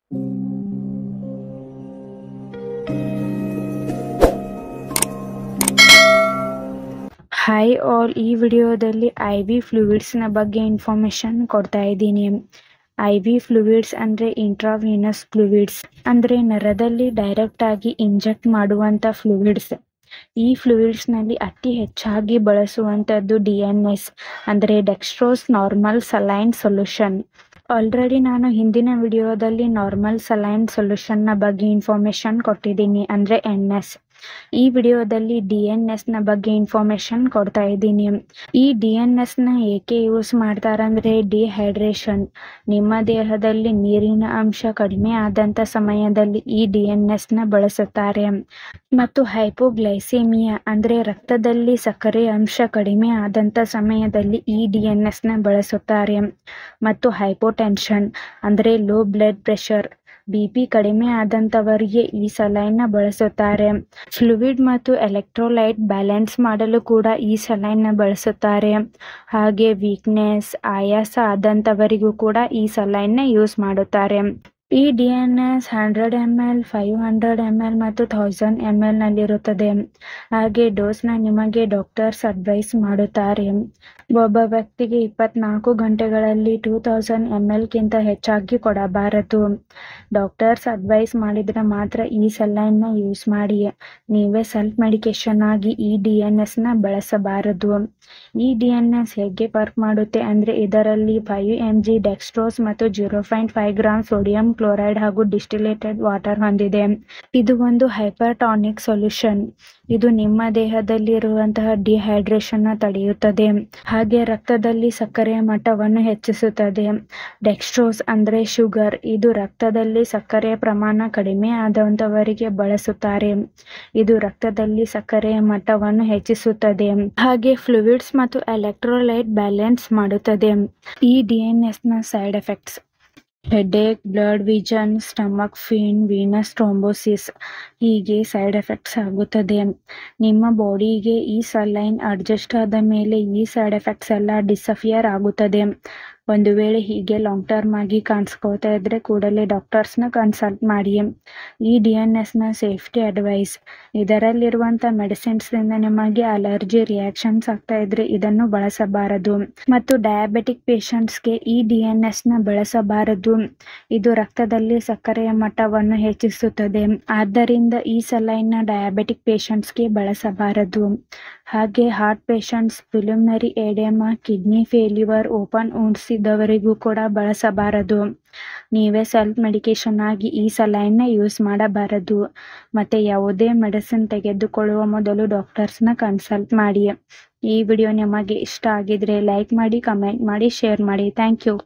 Hi all, ಈ ವಿಡಿಯೋದಲ್ಲಿ IV ಫ್ಲೂಯಿಡ್ಸ್ನ ಬಗ್ಗೆ ಇನ್ಫಾರ್ಮೇಷನ್ ಕೊಡ್ತಾ ಇದ್ದೀನಿ. IV ಫ್ಲೂಯಿಡ್ಸ್ ಅಂದರೆ ಇಂಟ್ರಾವೀನಸ್ ಫ್ಲೂಯಿಡ್ಸ್, ಅಂದರೆ ನರದಲ್ಲಿ ಡೈರೆಕ್ಟ್ ಆಗಿ ಇಂಜೆಕ್ಟ್ ಮಾಡುವಂಥ ಫ್ಲೂಯಿಡ್ಸ್. ಈ ಫ್ಲೂಯಿಡ್ಸ್ನಲ್ಲಿ ಅತಿ ಹೆಚ್ಚಾಗಿ ಬಳಸುವಂಥದ್ದು DNS ಅಂದರೆ dextrose normal saline solution. Already ನಾನು ಹಿಂದಿನ ವಿಡಿಯೋದಲ್ಲಿ ನಾರ್ಮಲ್ ಸಲೈನ್ ಸೊಲ್ಯೂಷನ್ನ ಬಗ್ಗೆ ಇನ್ಫಾರ್ಮೇಷನ್ ಕೊಟ್ಟಿದ್ದೀನಿ, ಅಂದರೆ NS. ಈ ವಿಡಿಯೋದಲ್ಲಿ DNSನ ಬಗ್ಗೆ ಇನ್ಫಾರ್ಮೇಷನ್ ಕೊಡ್ತಾ ಇದ್ದೀನಿ. ಈ DNSನ ಏಕೆ ಯೂಸ್ ಮಾಡ್ತಾರಂದ್ರೆ ಡಿಹೈಡ್ರೇಷನ್, ನಿಮ್ಮ ದೇಹದಲ್ಲಿ ನೀರಿನ ಅಂಶ ಕಡಿಮೆ ಆದಂಥ ಸಮಯದಲ್ಲಿ ಈ DNSನ ಬಳಸುತ್ತಾರೆ. ಮತ್ತು ಹೈಪೋಗ್ಲೈಸೆಮಿಯಾ ಅಂದರೆ ರಕ್ತದಲ್ಲಿ ಸಕ್ಕರೆ ಅಂಶ ಕಡಿಮೆ ಆದಂಥ ಸಮಯದಲ್ಲಿ ಈ DNSನ ಬಳಸುತ್ತಾರೆ. ಮತ್ತು ಹೈಪೋಟೆನ್ಷನ್ ಅಂದರೆ ಲೋ ಬ್ಲಡ್ ಪ್ರೆಷರ್, BP ಕಡಿಮೆ ಆದಂಥವರಿಗೆ ಈ ಸಲೈನ್ನ ಬಳಸುತ್ತಾರೆ. ಫ್ಲೂಯಿಡ್ ಮತ್ತು ಎಲೆಕ್ಟ್ರೋಲೈಟ್ ಬ್ಯಾಲೆನ್ಸ್ ಮಾಡಲು ಕೂಡ ಈ ಸಲೈನ್ನ ಬಳಸುತ್ತಾರೆ. ಹಾಗೆ ವೀಕ್ನೆಸ್, ಆಯಾಸ ಆದಂಥವರಿಗೂ ಕೂಡ ಈ ಸಲೈನ್ನ ಯೂಸ್ ಮಾಡುತ್ತಾರೆ. ಈ DNS 100 ml, 500 ml ಮತ್ತು 1000 ml ನಲ್ಲಿರುತ್ತದೆ. ಹಾಗೆ ಡೋಸ್ನ ನಿಮಗೆ ಡಾಕ್ಟರ್ಸ್ ಅಡ್ವೈಸ್ ಮಾಡುತ್ತಾರೆ. ಒಬ್ಬ ವ್ಯಕ್ತಿಗೆ 24 ಗಂಟೆಗಳಲ್ಲಿ 2000 ml ಗಿಂತ ಹೆಚ್ಚಾಗಿ ಕೊಡಬಾರದು. ಡಾಕ್ಟರ್ಸ್ ಅಡ್ವೈಸ್ ಮಾಡಿದರೆ ಮಾತ್ರ ಈ ಸಲೈನ್ನ ಯೂಸ್ ಮಾಡಿ. ನೀವೇ ಸೆಲ್ಫ್ ಮೆಡಿಕೇಶನ್ ಆಗಿ ಈ DNSನ ಬಳಸಬಾರದು. ಈ DNS ಹೇಗೆ ವರ್ಕ್ ಮಾಡುತ್ತೆ ಅಂದರೆ ಇದರಲ್ಲಿ 5 mg ಡೆಕ್ಸ್ಟ್ರೋಸ್ ಮತ್ತು 0.5 ಗ್ರಾಮ್ ಸೋಡಿಯಂ ಕ್ಲೋರೈಡ್ ಹಾಗೂ ಡಿಸ್ಟಿಲೇಟೆಡ್ ವಾಟರ್ ಹೊಂದಿದೆ. ಇದು ಒಂದು ಹೈಪರ್ಟಾನಿಕ್ ಸೊಲ್ಯೂಷನ್. ಇದು ನಿಮ್ಮ ದೇಹದಲ್ಲಿರುವಂತಹ ಡಿಹೈಡ್ರೇಷನ್ನ ತಡೆಯುತ್ತದೆ. ಹಾಗೆ ರಕ್ತದಲ್ಲಿ ಸಕ್ಕರೆಯ ಮಟ್ಟವನ್ನು ಹೆಚ್ಚಿಸುತ್ತದೆ. ಡೆಕ್ಸ್ಟ್ರೋಸ್ ಅಂದರೆ ಶುಗರ್, ಇದು ರಕ್ತದಲ್ಲಿ ಸಕ್ಕರೆಯ ಪ್ರಮಾಣ ಕಡಿಮೆ ಆದಂಥವರಿಗೆ ಬಳಸುತ್ತಾರೆ. ಇದು ರಕ್ತದಲ್ಲಿ ಸಕ್ಕರೆಯ ಮಟ್ಟವನ್ನು ಹೆಚ್ಚಿಸುತ್ತದೆ. ಹಾಗೆ ಫ್ಲೂಯಿಡ್ಸ್ ಮತ್ತು ಎಲೆಕ್ಟ್ರೋಲೈಟ್ ಬ್ಯಾಲೆನ್ಸ್ ಮಾಡುತ್ತದೆ. ಈ DNSನ side effects: headache, blurred vision, stomach pain, venous thrombosis ಹೀಗೆ ಸೈಡ್ ಎಫೆಕ್ಟ್ಸ್ ಆಗುತ್ತದೆ. ನಿಮ್ಮ ಬಾಡಿಗೆ ಈ ಸಲೈನ್ ಅಡ್ಜಸ್ಟ್ ಆದ ಮೇಲೆ ಈ ಸೈಡ್ ಎಫೆಕ್ಟ್ಸ್ ಎಲ್ಲ ಡಿಸಫಿಯರ್ ಆಗುತ್ತದೆ. ಒಂದು ವೇಳೆ ಹೀಗೆ ಲಾಂಗ್ ಟರ್ಮ್ ಆಗಿ ಕಾಣಿಸ್ಕೊಳ್ತಾ ಇದ್ರೆ ಕೂಡಲೇ ಡಾಕ್ಟರ್ಸ್ನ ಕನ್ಸಲ್ಟ್ ಮಾಡಿ. ಈ DNSನ ಸೇಫ್ಟಿ ಅಡ್ವೈಸ್: ಇದರಲ್ಲಿರುವಂಥ ಮೆಡಿಸಿನ್ಸ್ನಿಂದ ನಿಮಗೆ ಅಲರ್ಜಿ ರಿಯಾಕ್ಷನ್ಸ್ ಆಗ್ತಾ ಇದ್ರೆ ಇದನ್ನು ಬಳಸಬಾರದು. ಮತ್ತು ಡಯಾಬೆಟಿಕ್ ಪೇಷಂಟ್ಸ್ಗೆ ಈ DNSನ ಬಳಸಬಾರದು. ಇದು ರಕ್ತದಲ್ಲಿ ಸಕ್ಕರೆಯ ಮಟ್ಟವನ್ನು ಹೆಚ್ಚಿಸುತ್ತದೆ. ಆದ್ದರಿಂದ ಈ ಸಲೈನ್ನ ಡಯಾಬೆಟಿಕ್ ಪೇಷಂಟ್ಸ್ಗೆ ಬಳಸಬಾರದು. ಹಾಗೆ heart patients, preliminary edema, kidney failure, open wounds ಇದ್ದವರಿಗೂ ಕೂಡ ಬಳಸಬಾರದು. ನೀವೇ ಸೆಲ್ಫ್ ಮೆಡಿಕೇಶನ್ ಆಗಿ ಈ ಸಲೈನ್ನ ಯೂಸ್ ಮಾಡಬಾರದು. ಮತ್ತು ಯಾವುದೇ ಮೆಡಿಸಿನ್ ತೆಗೆದುಕೊಳ್ಳುವ ಮೊದಲು ಡಾಕ್ಟರ್ಸ್ನ ಕನ್ಸಲ್ಟ್ ಮಾಡಿ. ಈ ವಿಡಿಯೋ ನಿಮಗೆ ಇಷ್ಟ ಆಗಿದ್ರೆ ಲೈಕ್ ಮಾಡಿ, ಕಮೆಂಟ್ ಮಾಡಿ, ಶೇರ್ ಮಾಡಿ. Thank you.